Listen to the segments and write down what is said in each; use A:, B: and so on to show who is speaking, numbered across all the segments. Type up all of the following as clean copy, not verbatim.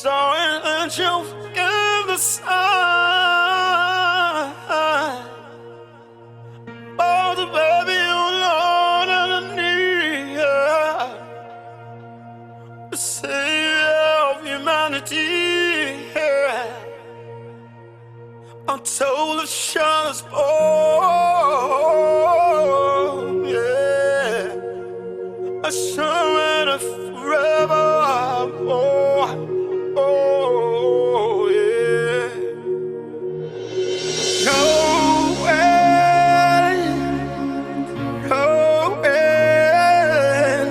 A: sorry that you forgive the sign. Oh, the baby you Lord and I need, the savior of humanity. I'm told the shadows born, yeah. I surrender forever. Oh, yeah. No way, no way.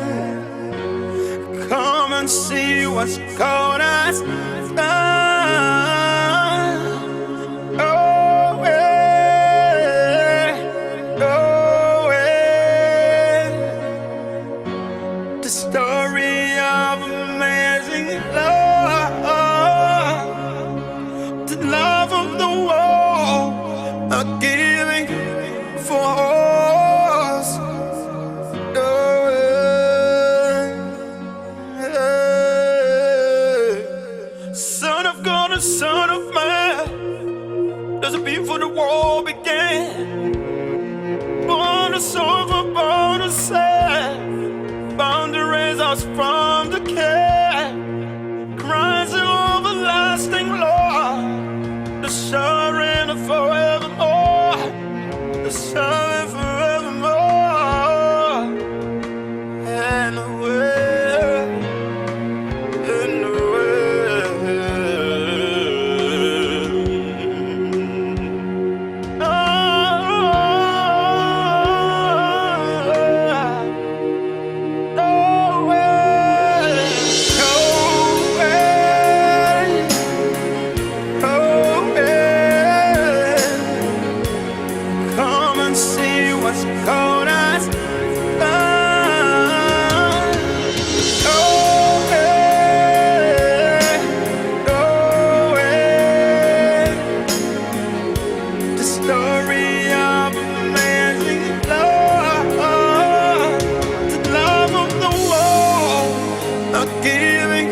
A: Come and see what's going on. The story of amazing love, the love of the world, a giving for us. Son of God and Son of Man, there's a before the war began. Born to suffer, born to save, bound to raise us from the care. Christ, the everlasting Lord, the sovereign forevermore, the sovereign forevermore. And the way, and the way. See what's going on. Oh, yeah. Oh, yeah. The story of amazing love, the love of the world, a giving